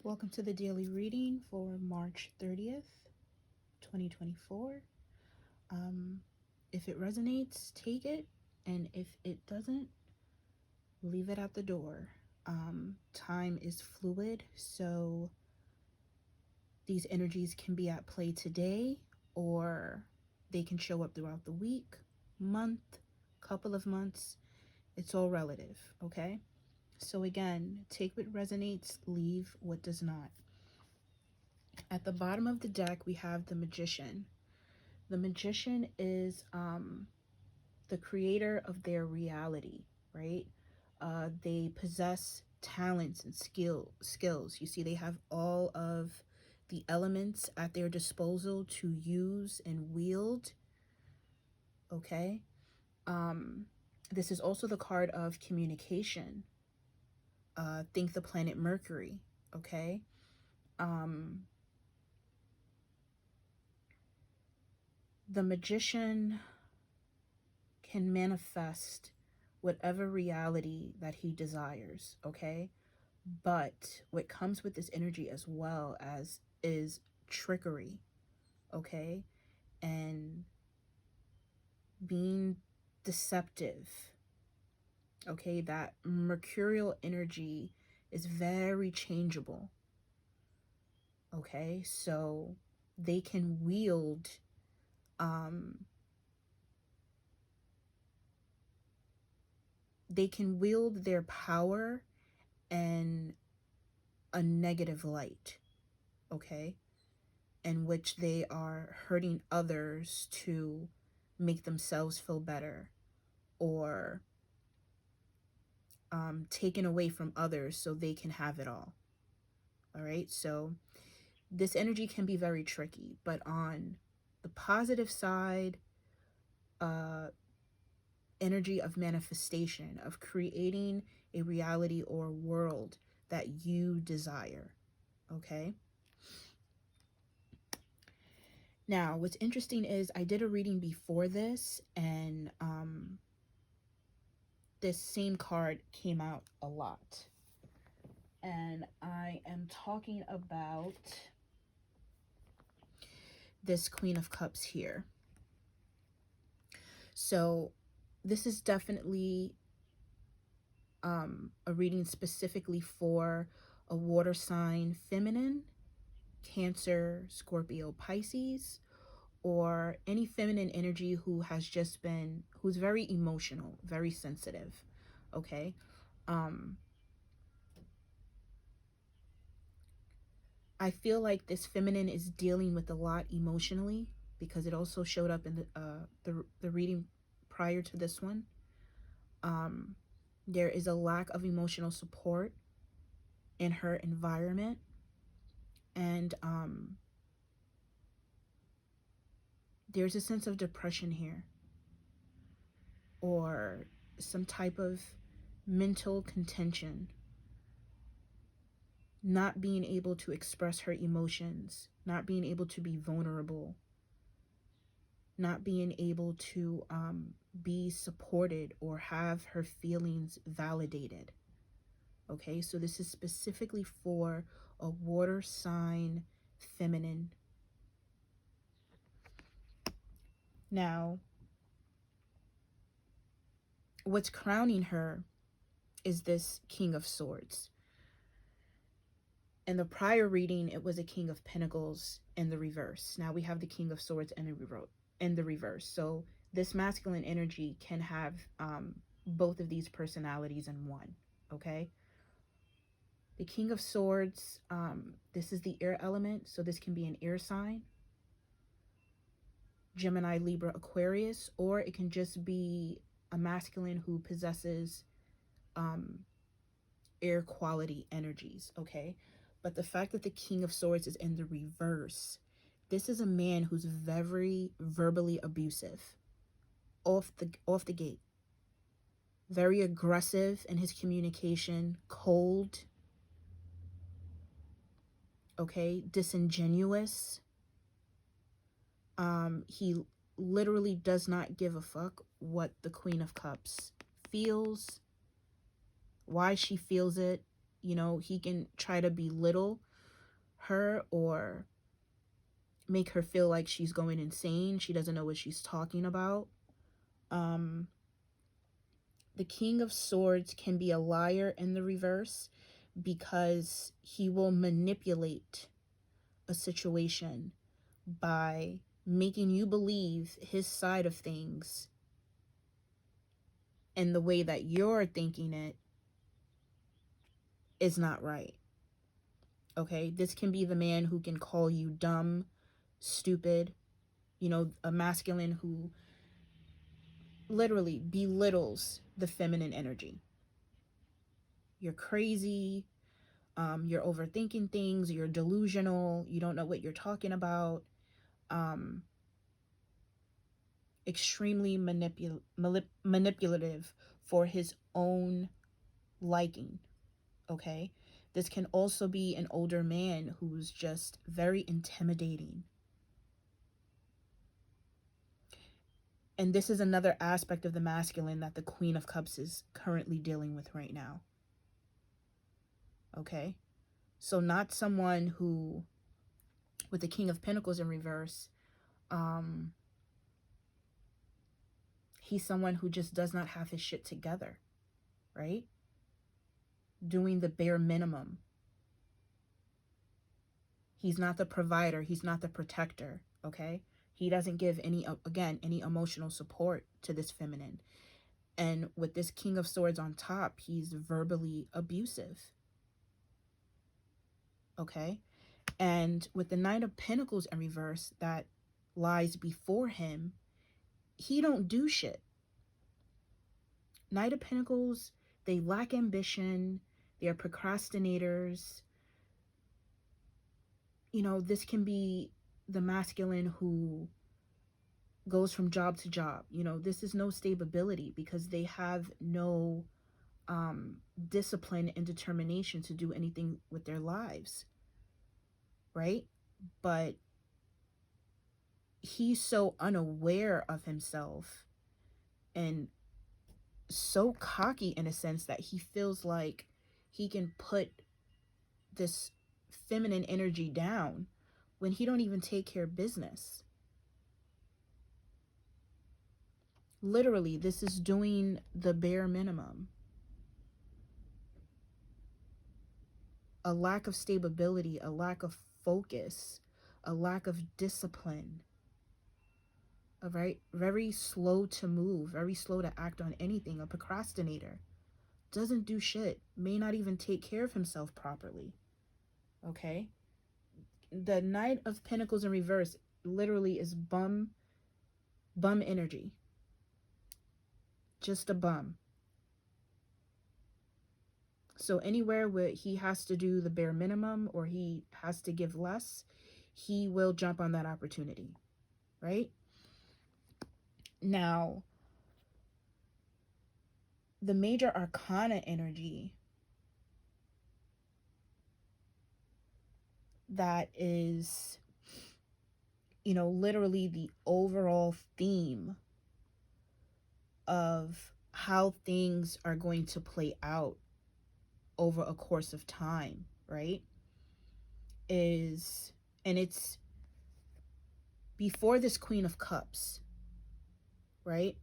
Welcome to the daily reading for March 30th, 2024. If it resonates, take it, and if it doesn't, leave it at the door. Time is fluid, so these energies can be at play today, or they can show up throughout the week, month, couple of months. It's all relative, okay? So again, take what resonates, leave what does not. At the bottom of the deck, we have the Magician. The Magician is the creator of their reality, right? They possess talents and skills. You see, they have all of the elements at their disposal to use and wield, okay? This is also the card of communication. Think the planet Mercury, okay? The Magician can manifest whatever reality that he desires, okay? But what comes with this energy as well as is trickery, okay? And being deceptive, okay? That mercurial energy is very changeable, okay? So they can wield their power in a negative light, okay? In which they are hurting others to make themselves feel better, or taken away from others so they can have it all. All right, so this energy can be very tricky, but on the positive side, energy of manifestation, of creating a reality or world that you desire, okay? Now, what's interesting is I did a reading before this, and this same card came out a lot. And I am talking about this Queen of Cups here. So this is definitely a reading specifically for a water sign feminine, Cancer, Scorpio, Pisces, or any feminine energy who's very emotional, very sensitive, okay? I feel like this feminine is dealing with a lot emotionally, because it also showed up in the reading prior to this one. There is a lack of emotional support in her environment, and there's a sense of depression here, or some type of mental contention, not being able to express her emotions, not being able to be vulnerable, not being able to be supported or have her feelings validated. Okay, so this is specifically for a water sign feminine. Now, what's crowning her is this King of Swords. In the prior reading, it was a King of Pentacles in the reverse. Now we have the King of Swords in the reverse. So this masculine energy can have both of these personalities in one, okay? The King of Swords, this is the air element, so this can be an air sign, Gemini, Libra, Aquarius, or it can just be a masculine who possesses air quality energies, okay? But the fact that the King of Swords is in the reverse, this is a man who's very verbally abusive off the gate. Very aggressive in his communication, cold, okay, disingenuous. He literally does not give a fuck what the Queen of Cups feels, why she feels it. You know, he can try to belittle her or make her feel like she's going insane. She doesn't know what she's talking about. The King of Swords can be a liar in the reverse because he will manipulate a situation by making you believe his side of things and the way that you're thinking it is not right. Okay, this can be the man who can call you dumb, stupid, a masculine who literally belittles the feminine energy. You're crazy, you're overthinking things, you're delusional, you don't know what you're talking about, extremely manipulative for his own liking. Okay, this can also be an older man who's just very intimidating. And this is another aspect of the masculine that the Queen of Cups is currently dealing with right now. Okay, so not someone who, with the King of Pentacles in reverse, he's someone who just does not have his shit together, right? Doing the bare minimum. He's not the provider. He's not the protector, okay? He doesn't give any emotional support to this feminine. And with this King of Swords on top, he's verbally abusive, okay? And with the Knight of Pentacles in reverse that lies before him, he don't do shit. Knight of Pentacles, they lack ambition. They are procrastinators. This can be the masculine who goes from job to job. This is no stability because they have no discipline and determination to do anything with their lives, right? But he's so unaware of himself and so cocky in a sense that he feels like he can put this feminine energy down when he don't even take care of business. Literally, this is doing the bare minimum. A lack of stability, a lack of focus, a lack of discipline. A very slow to move, very slow to act on anything. A procrastinator. Doesn't do shit. May not even take care of himself properly. Okay? The Knight of Pentacles in reverse literally is bum energy. Just a bum. So anywhere where he has to do the bare minimum or he has to give less, he will jump on that opportunity, right? Now, the Major Arcana energy that is, literally the overall theme of how things are going to play out over a course of time, right? And it's before this Queen of Cups, right?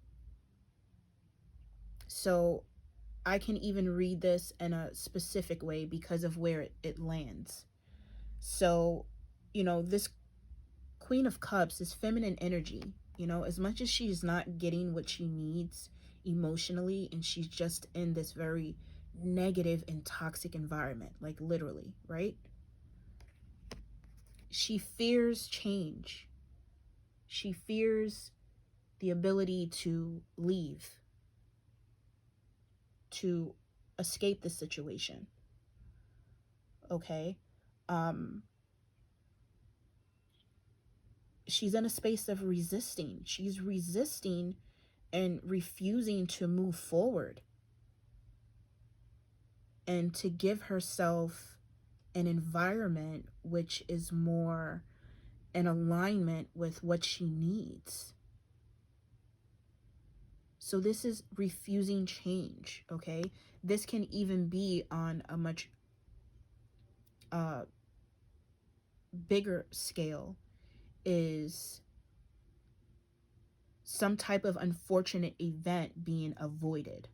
So I can even read this in a specific way because of where it lands. So, this Queen of Cups is feminine energy. As much as she's not getting what she needs emotionally and she's just in this very negative and toxic environment, like literally, right? She fears change. She fears the ability to leave, to escape the situation. Okay? She's in a space of resisting. She's resisting and refusing to move forward and to give herself an environment which is more in alignment with what she needs. So this is refusing change, okay? This can even be on a much bigger scale is some type of unfortunate event being avoided.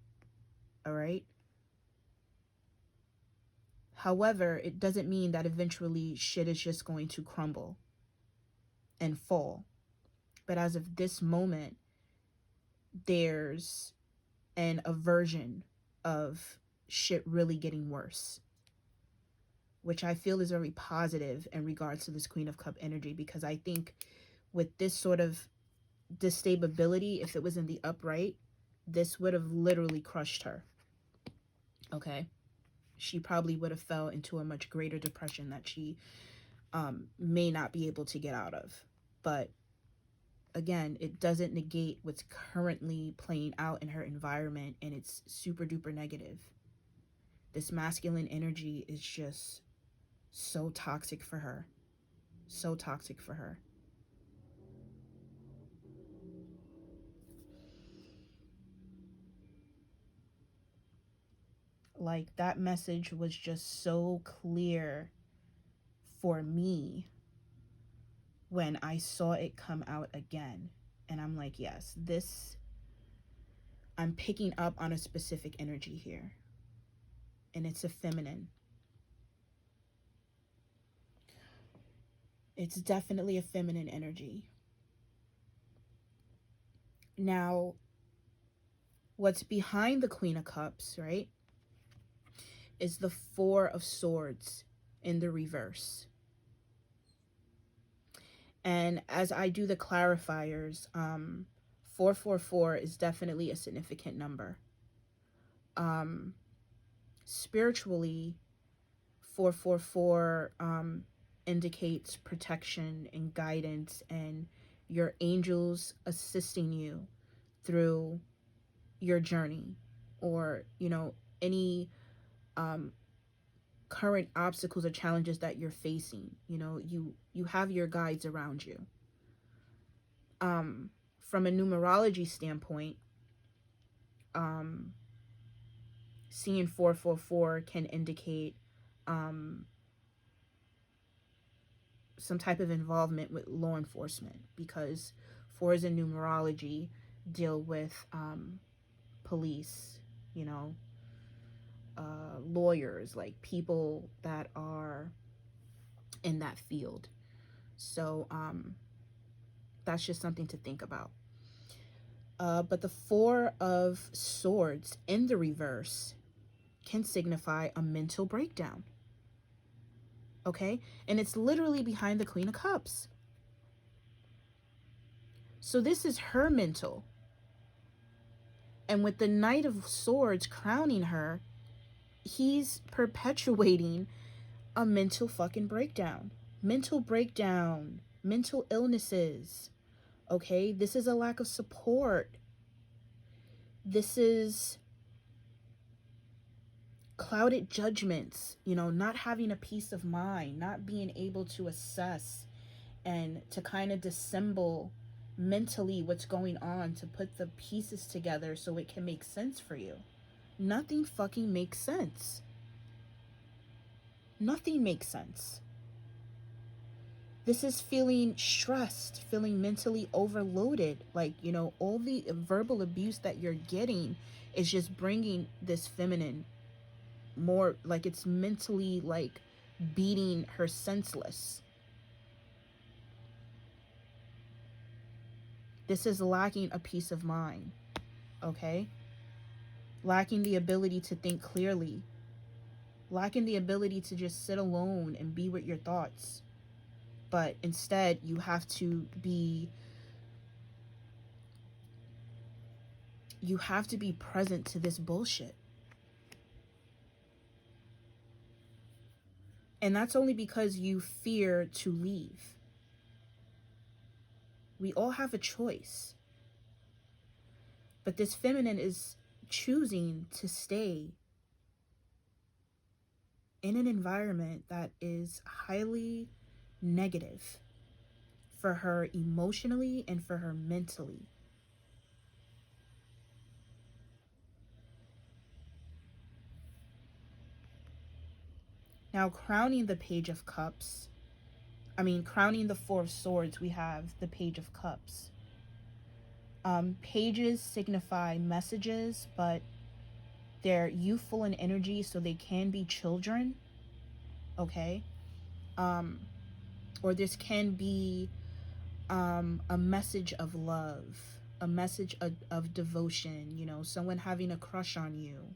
All right. However, it doesn't mean that eventually shit is just going to crumble and fall. But as of this moment, there's an aversion of shit really getting worse, which I feel is very positive in regards to this Queen of Cup energy, because I think with this sort of destability, if it was in the upright, this would have literally crushed her. Okay. She probably would have fell into a much greater depression that she may not be able to get out of. But again, it doesn't negate what's currently playing out in her environment, and it's super duper negative. This masculine energy is just so toxic for her. So toxic for her. Like, that message was just so clear for me when I saw it come out again. And I'm like, yes, this, I'm picking up on a specific energy here. And it's a feminine. It's definitely a feminine energy. Now, what's behind the Queen of Cups, right, is the Four of Swords in the reverse. And as I do the clarifiers, 444 is definitely a significant number. Spiritually, 444 indicates protection and guidance and your angels assisting you through your journey, or, you know, any current obstacles or challenges that you're facing. You know, you have your guides around you. From a numerology standpoint, seeing 444 can indicate some type of involvement with law enforcement, because fours in numerology deal with police, you know, lawyers, like people that are in that field. So that's just something to think about. But the Four of Swords in the reverse can signify a mental breakdown. Okay? And it's literally behind the Queen of Cups. So this is her mental. And with the Knight of Swords crowning her, he's perpetuating a mental fucking breakdown. Mental breakdown. Mental illnesses. Okay? This is a lack of support. This is clouded judgments, you know, not having a peace of mind, not being able to assess and to kind of dissemble mentally what's going on, to put the pieces together so it can make sense for you. Nothing fucking makes sense. Nothing makes sense. This is feeling stressed, feeling mentally overloaded. Like, you know, all the verbal abuse that you're getting is just bringing this feminine more, like, it's mentally like beating her senseless. This is lacking a peace of mind, okay? Lacking the ability to think clearly, lacking the ability to just sit alone and be with your thoughts. But instead, you have to be present to this bullshit. And that's only because you fear to leave. We all have a choice. But this feminine is choosing to stay in an environment that is highly negative for her emotionally and for her mentally. Now, crowning the Page of Cups, crowning the Four of Swords, we have the Page of Cups. Pages signify messages, but they're youthful in energy, so they can be children, okay? Um, or this can be a message of love, a message of devotion, someone having a crush on you.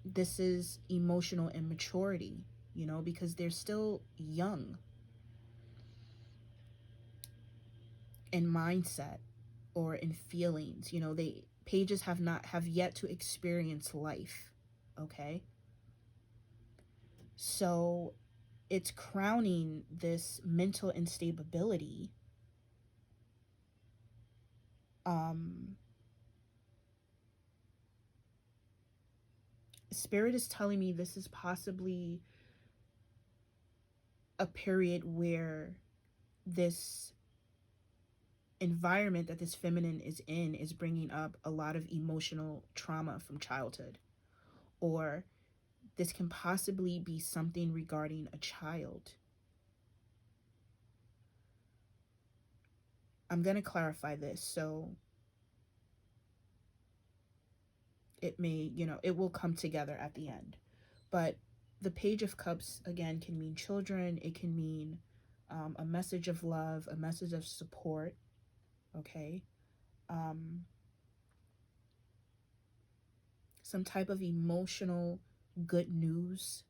This is emotional immaturity, because they're still young in mindset or in feelings. They pages have yet to experience life, okay? So it's crowning this mental instability. Spirit is telling me this is possibly a period where this environment that this feminine is in is bringing up a lot of emotional trauma from childhood, or this can possibly be something regarding a child. I'm going to clarify this, so it may, it will come together at the end. But the Page of Cups, again, can mean children. It can mean a message of love, a message of support, okay? Some type of emotional good news.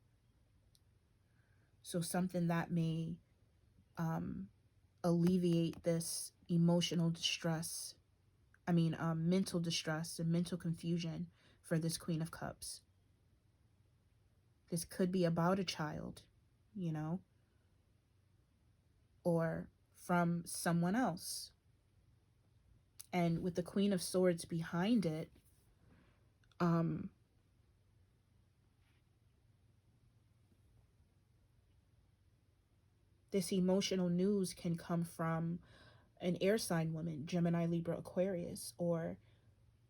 So something that may alleviate this emotional distress. Mental distress and mental confusion for this Queen of Cups. This could be about a child, or from someone else. And with the Queen of Swords behind it, this emotional news can come from an air sign woman, Gemini, Libra, Aquarius, or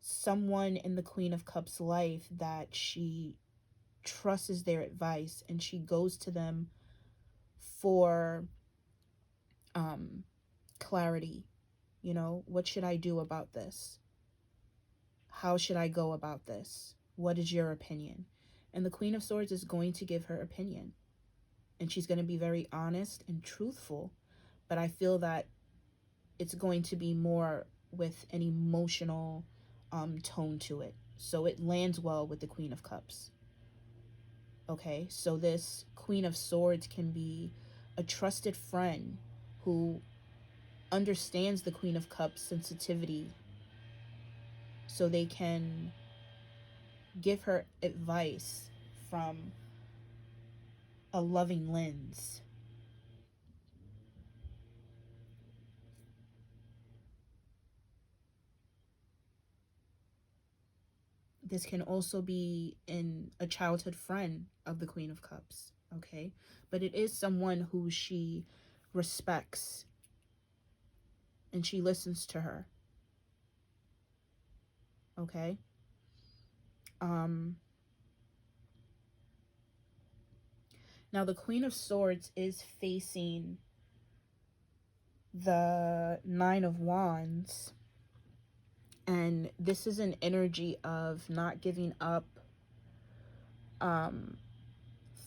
someone in the Queen of Cups life that she trusts their advice and she goes to them for clarity. What should I do about this? How should I go about this? What is your opinion? And the Queen of Swords is going to give her opinion. And she's going to be very honest and truthful. But I feel that it's going to be more with an emotional tone to it. So it lands well with the Queen of Cups. Okay, so this Queen of Swords can be a trusted friend who understands the Queen of Cups sensitivity, so they can give her advice from a loving lens. This can also be in a childhood friend of the Queen of Cups, okay? But it is someone who she respects and she listens to her, okay? Now the Queen of Swords is facing the Nine of Wands, and this is an energy of not giving up,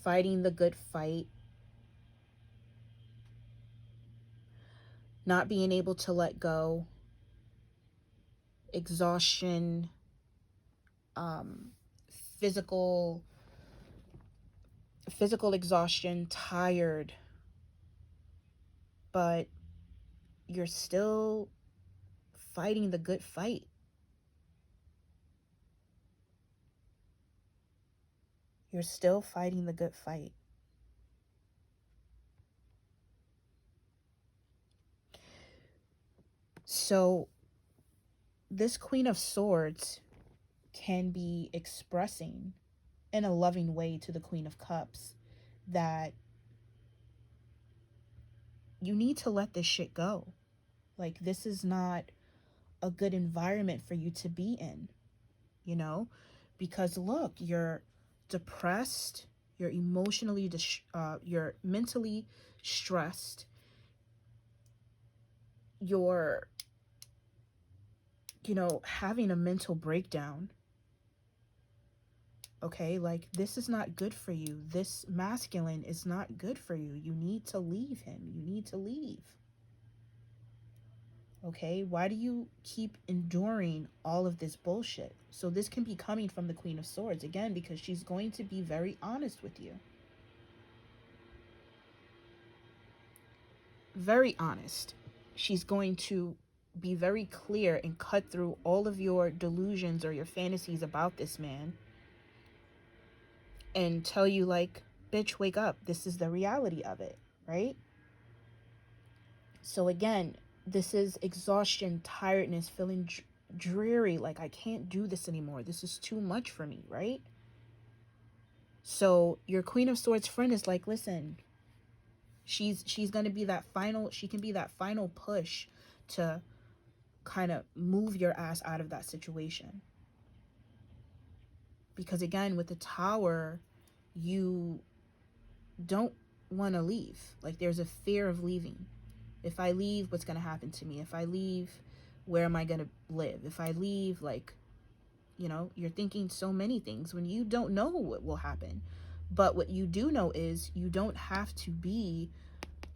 fighting the good fight, not being able to let go, exhaustion, physical exhaustion, tired, but you're still fighting the good fight. You're still fighting the good fight. So this Queen of Swords can be expressing in a loving way to the Queen of Cups that you need to let this shit go. Like, this is not a good environment for you to be in, because look, you're depressed, You're emotionally, you're mentally stressed. You're, having a mental breakdown. Okay, like, this is not good for you. This masculine is not good for you. You need to leave him. You need to leave. Okay, why do you keep enduring all of this bullshit? So this can be coming from the Queen of Swords, again, because she's going to be very honest with you. Very honest. She's going to be very clear and cut through all of your delusions or your fantasies about this man and tell you, like, bitch, wake up. This is the reality of it, right? So again, this is exhaustion, tiredness, feeling dreary, like I can't do this anymore. This is too much for me, right? So your Queen of Swords friend is like, listen, she's going to be that final, she can be that final push to kind of move your ass out of that situation. Because again, with the Tower, you don't want to leave. Like, there's a fear of leaving. If I leave, what's going to happen to me? If I leave, where am I going to live? If I leave, like, you're thinking so many things when you don't know what will happen. But what you do know is you don't have to be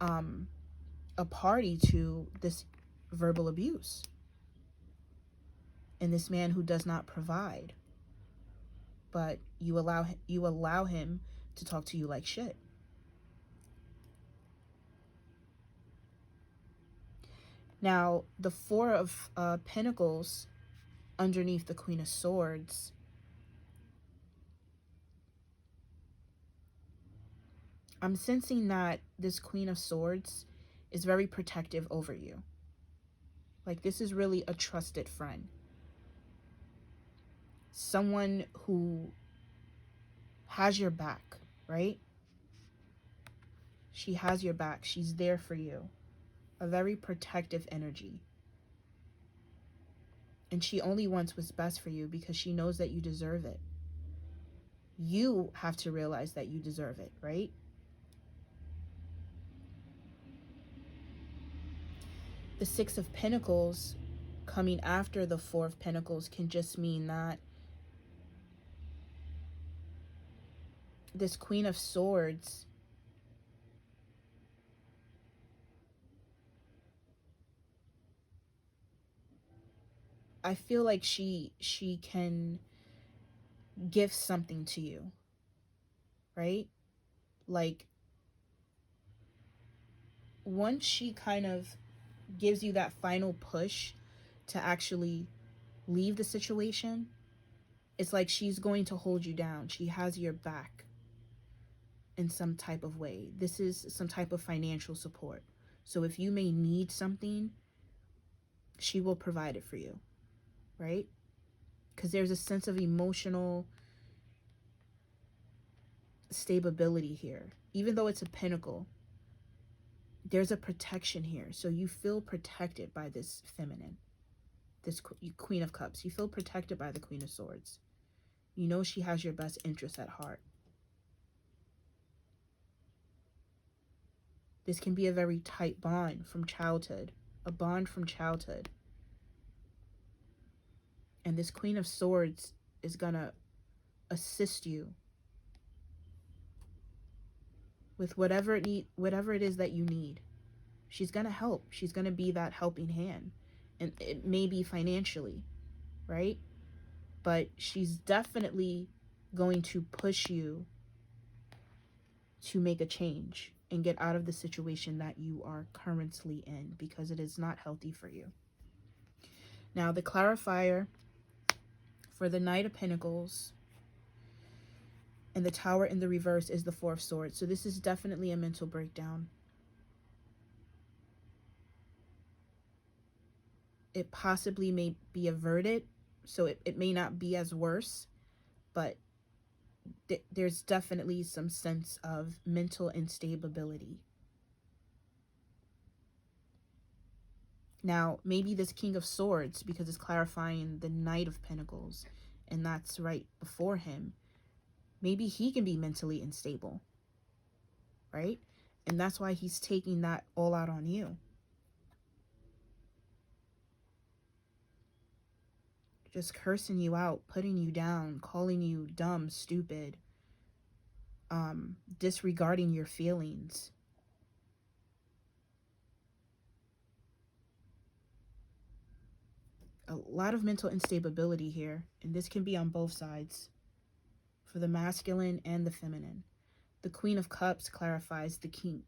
a party to this verbal abuse and this man who does not provide. But you allow him to talk to you like shit. Now, the Four of Pentacles underneath the Queen of Swords, I'm sensing that this Queen of Swords is very protective over you. Like, this is really a trusted friend. Someone who has your back, right? She has your back. She's there for you. A very protective energy. And she only wants what's best for you because she knows that you deserve it. You have to realize that you deserve it, right? The Six of Pentacles coming after the Four of Pentacles can just mean that this Queen of Swords I feel like she can give something to you, right? Like, once she kind of gives you that final push to actually leave the situation, it's like she's going to hold you down. She has your back in some type of way. This is some type of financial support. So if you may need something, she will provide it for you, right? Because there's a sense of emotional stability here. Even though it's a pentacle, there's a protection here. So you feel protected by this feminine, this Queen of Cups. You feel protected by the Queen of Swords. You know she has your best interests at heart. This can be a very tight bond from childhood, a bond from childhood. And this Queen of Swords is gonna assist you with whatever it is that you need. She's gonna help. She's gonna be that helping hand. And it may be financially, right? But she's definitely going to push you to make a change and get out of the situation that you are currently in, because it is not healthy for you. Now, the clarifier for the Knight of Pentacles and the Tower in the reverse is the Four of Swords. So this is definitely a mental breakdown. It possibly may be averted, so it may not be as worse, but there's definitely some sense of mental instability. Now, maybe this King of Swords, because it's clarifying the Knight of Pentacles, and that's right before him, Maybe he can be mentally unstable, right? And that's why he's taking that all out on you. Just cursing you out, putting you down, calling you dumb, stupid, disregarding your feelings. A lot of mental instability here, and this can be on both sides, for the masculine and the feminine. The Queen of Cups clarifies the king.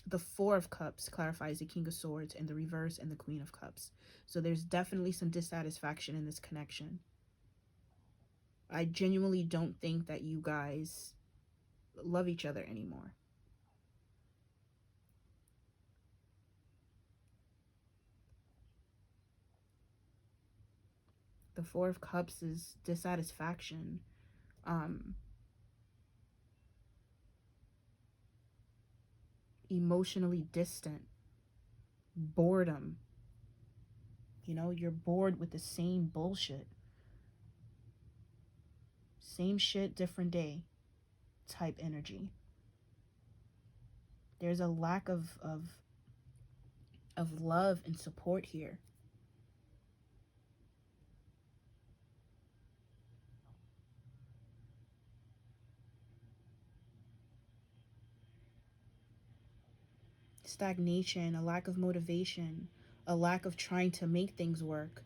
The Four of Cups clarifies the King of Swords, and the reverse and the Queen of Cups. So there's definitely some dissatisfaction in this connection. I genuinely don't think that you guys love each other anymore. The Four of Cups is dissatisfaction. Emotionally distant, boredom. You know, you're bored with the same bullshit. Same shit, different day type energy. There's a lack of love and support here. Stagnation, a lack of motivation, a lack of trying to make things work.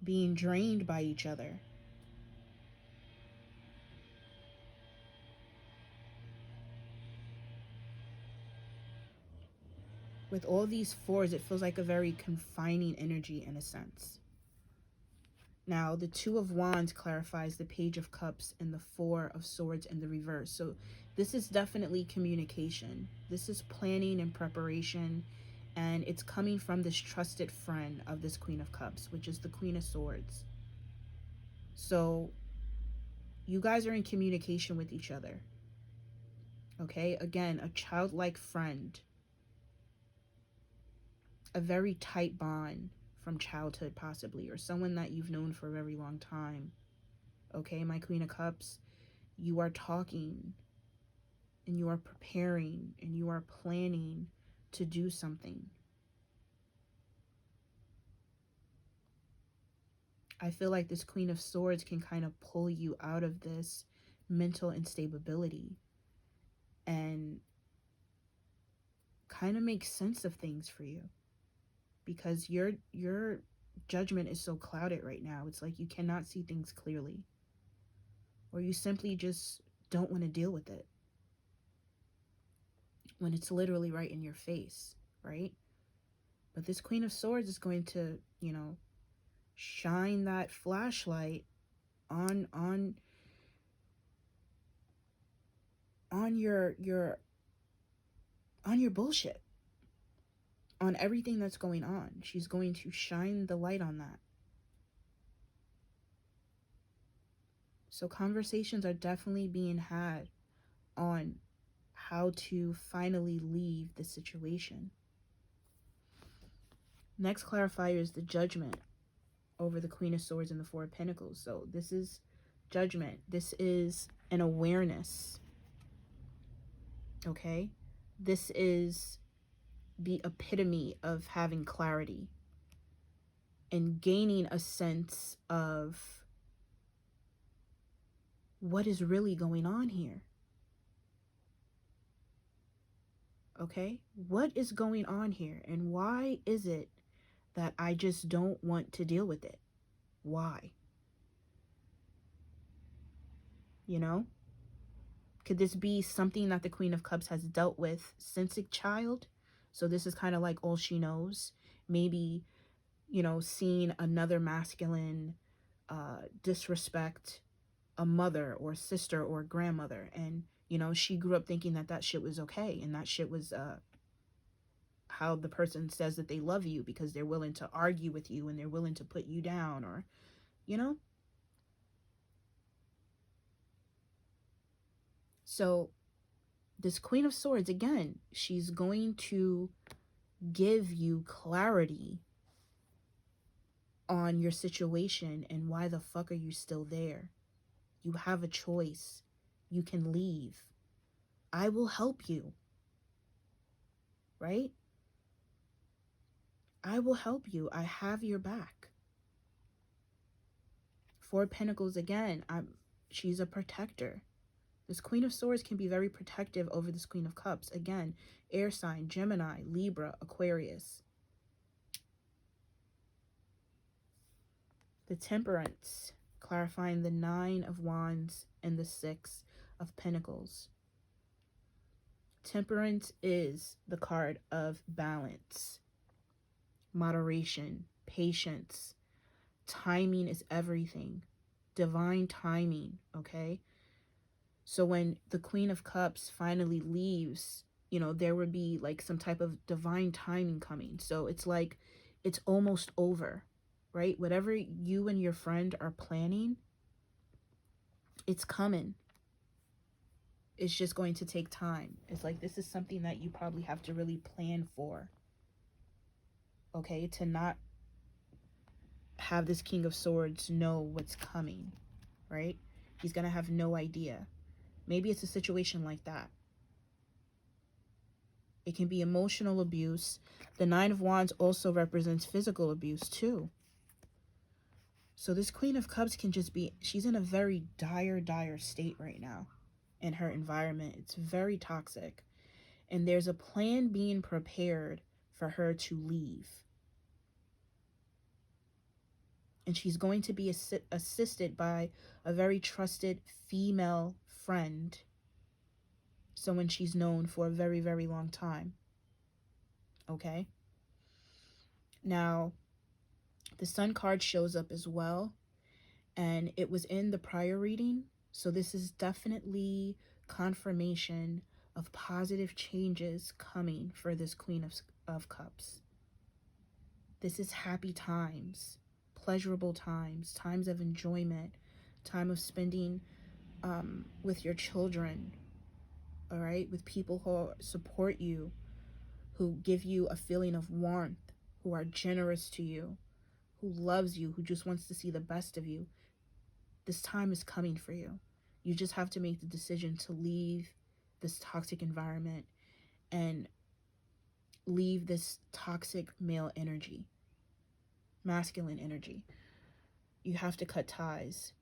Being drained by each other. With all these fours, it feels like a very confining energy in a sense. Now, the Two of Wands clarifies the Page of Cups and the Four of Swords in the reverse. So this is definitely communication. This is planning and preparation, and it's coming from this trusted friend of this Queen of Cups, which is the Queen of Swords. So you guys are in communication with each other. Okay, again, a childlike friend, a very tight bond from childhood possibly, or someone that you've known for a very long time. Okay, my Queen of Cups, you are talking and you are preparing and you are planning to do something. I feel like this Queen of Swords can kind of pull you out of this mental instability and kind of make sense of things for you, because your judgment is so clouded right now. It's like you cannot see things clearly, or you simply just don't want to deal with it when it's literally right in your face, right? But this Queen of Swords is going to, you know, shine that flashlight on your bullshit, on everything that's going on. She's going to shine the light on that. So conversations are definitely being had on how to finally leave the situation. Next clarifier is the Judgment over the Queen of Swords and the Four of Pentacles. So this is judgment. This is an awareness. Okay? This is the epitome of having clarity and gaining a sense of what is really going on here. Okay? What is going on here? And why is it that I just don't want to deal with it? Why? You know? Could this be something that the Queen of Cups has dealt with since a child? So this is kind of like all she knows. Maybe, you know, seeing another masculine disrespect a mother or sister or grandmother, and you know, she grew up thinking that that shit was okay, and that shit was how the person says that they love you, because they're willing to argue with you and they're willing to put you down, or you know. So this Queen of Swords, again, she's going to give you clarity on your situation and why the fuck are you still there. You have a choice. You can leave. I will help you. Right? I will help you. I have your back. Four of Pentacles again. She's a protector. This Queen of Swords can be very protective over this Queen of Cups. Again, air sign, Gemini, Libra, Aquarius. The Temperance, clarifying the Nine of Wands and the Six of Pentacles. Temperance is the card of balance, moderation, patience. Timing is everything. Divine timing, okay? So when the Queen of Cups finally leaves, you know, there would be like some type of divine timing coming. So it's like it's almost over, right? Whatever you and your friend are planning, it's coming. It's just going to take time. It's like this is something that you probably have to really plan for. Okay? To not have this King of Swords know what's coming, right? He's going to have no idea. Maybe it's a situation like that. It can be emotional abuse. The Nine of Wands also represents physical abuse too. So this Queen of Cups can just be, she's in a very dire state right now in her environment. It's very toxic. And there's a plan being prepared for her to leave. And she's going to be assisted by a very trusted female friend. Someone she's known for a very, very long time. Okay? Now, the Sun card shows up as well. And it was in the prior reading. So this is definitely confirmation of positive changes coming for this Queen of Cups. This is happy times, pleasurable times, times of enjoyment, time of spending with your children, all right, with people who support you, who give you a feeling of warmth, who are generous to you, who loves you, who just wants to see the best of you. This time is coming for you. You just have to make the decision to leave this toxic environment and leave this toxic male energy, masculine energy. You have to cut ties.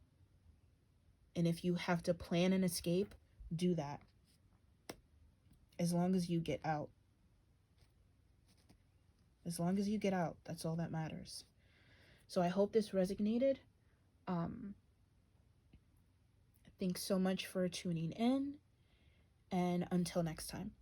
And if you have to plan an escape, do that. As long as you get out. As long as you get out, that's all that matters. So I hope this resonated. Thanks so much for tuning in. And until next time.